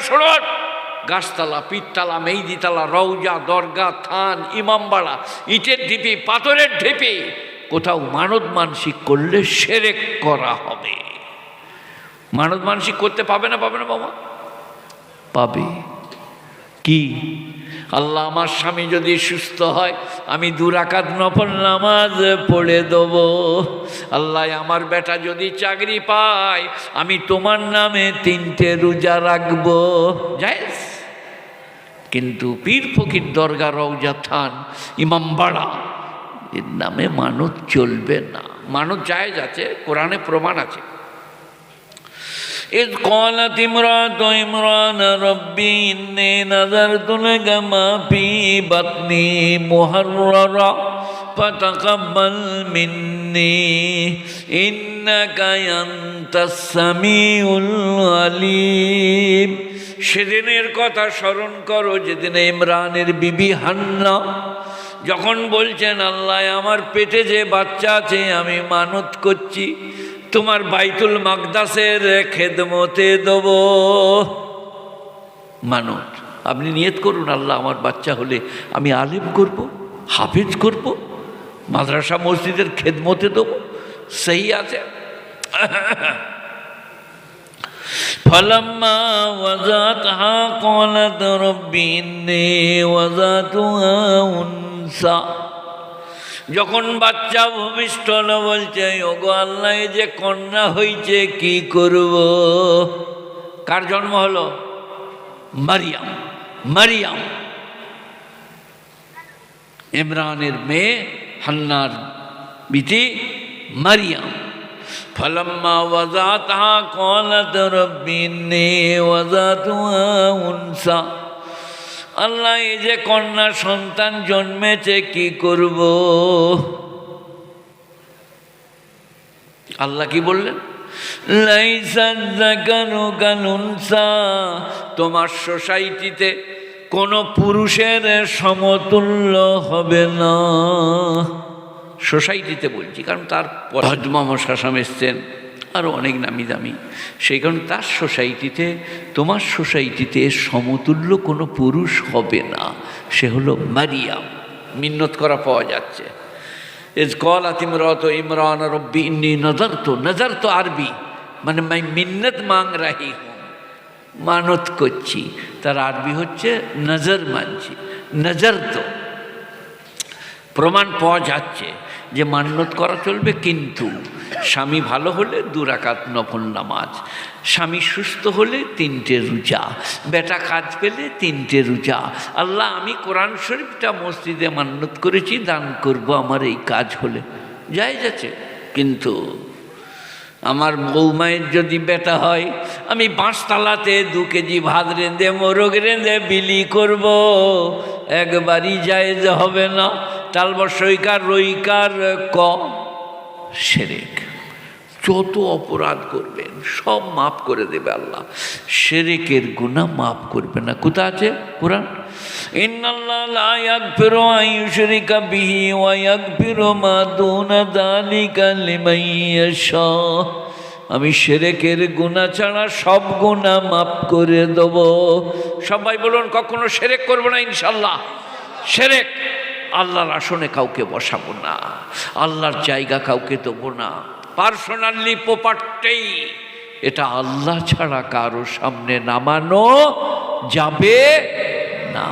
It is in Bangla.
শুনুন, গাছতলা, পীরতলা, মেহেদিতলা, রওজা, দরগা, থান, ইমামবাড়া, ইটের ঢিপি, পাথরের ঢিপি, কোথাও মানত মানসিক করলে শিরক করা হবে। মানত মানসিক করতে পাবে না? পাবে না বাবা? পাবে। কি? আল্লাহ আমার স্বামী যদি সুস্থ হয় আমি 2 রাকাত নফল নামাজ পড়ে দেব। আল্লাহ আমার বেটা যদি চাকরি পায় আমি তোমার নামে 3টে রোজা রাখবো। জায়েজ। কিন্তু পীর ফকির, দরগা, রওজা, থান, ইমামবাড়া এর নামে মানত চলবে না। মানত জায়েজ আছে, কোরআনে প্রমাণ আছে। إذ قالت امرأة عمران ربي إني نذرت لك ما في بطني محررا فتقبل مني إنك أنت السميع العليم। সেদিনের কথা স্মরণ করো যেদিন ইমরানের বিবি হান্না যখন বলছেন, আল্লাহ আমার পেটে যে বাচ্চা আছে আমি মানত করছি তোমার বাইতুল মাকদাসের খেদমতে দেব। মানত আপনি নিয়ত করুন, আল্লাহ আমার বাচ্চা হলে আমি আলিম করব, হাফিজ করব, মাদ্রাসা মসজিদের খেদমতে দেব। সেই আছে। فلما وضعتها قالت رب إني وضعتها أنثى। যখন বাচ্চা ভূমিষ্ঠ হলো বলছে, ওগো আল্লাহ এই যে কন্যা হইছে কি করব? কার জন্ম হলো? মারিয়াম। মারিয়াম ইমরানের মেয়ে, হান্নার বিটি মারিয়াম। فلما وضعتها قالت رب إني وضعتها أنثى। আল্লাহ এই যে কন্যা সন্তান জন্মেছে কি করব? আল্লাহ কি বললেন? লাইসা যাকারু কাল উনসা। তোমার সোসাইটিতে কোনো পুরুষের সমতুল্য হবে না। সোসাইটিতে বলছি কারণ তার হজমামা শাসাম এসছেন, আরও অনেক নামি দামি, সেই কারণে তার সোসাইটিতে, তোমার সোসাইটিতে সমতুল্য কোনো পুরুষ হবে না। সে হলো মারিয়াম। মিন্নত করা পাওয়া যাচ্ছে। ইজ ক্বালাত ইমরাতু ইমরান রব্বি ইন্নী নাযারতু। নাযারতু আরবি মানে মাই মিন্নত মাং রাহি হুঁ, মানত করছি। তার আরবি হচ্ছে নজর মানছি। নাযারতু প্রমাণ পাওয়া যাচ্ছে যে মান্যত করা চলবে, কিন্তু স্বামী ভালো হলে 2 রাকাত নফল নামাজ, স্বামী সুস্থ হলে 3টে রোজা, বেটা কাজ পেলে 3টে রোজা। আল্লাহ আমি কোরআন শরীফটা মসজিদে মান্যত করেছি, দান করব আমার এই কাজ হলে। জায়েজ আছে। কিন্তু আমার বৌমায়ের যদি বেটা হয় আমি 5 তালাতে 2 কেজি ভাত রেঁধে, মোরগ রেঁধে বিলি করব, একবারই জায়েজ হবে না। তালবসইকার রইকার ক শিরক। যত অপরাধ করবেন সব মাফ করে দেবে আল্লাহ, শিরকের গুনাহ মাফ করবে না। কোথা আছে? কোরআন। ইন্নাল্লাহ লা ইয়াগফিরু আন ইউশরিকা বিহি ওয়া ইয়াগফিরু মা দুনা যালিকা লিমান ইয়াশা। আমি শিরকের গুনাহ ছাড়া সব গুনাহ মাফ করে দেব। সবাই বলুন কখনো শিরক করব না ইনশাআল্লাহ। শিরক আল্লাহর আসনে কাউকে বসাবো না, আল্লাহর জায়গা কাউকে দেবো না। পার্সোনালি প্রপার্টি এটা আল্লাহ ছাড়া কারো সামনে নামানো যাবে না।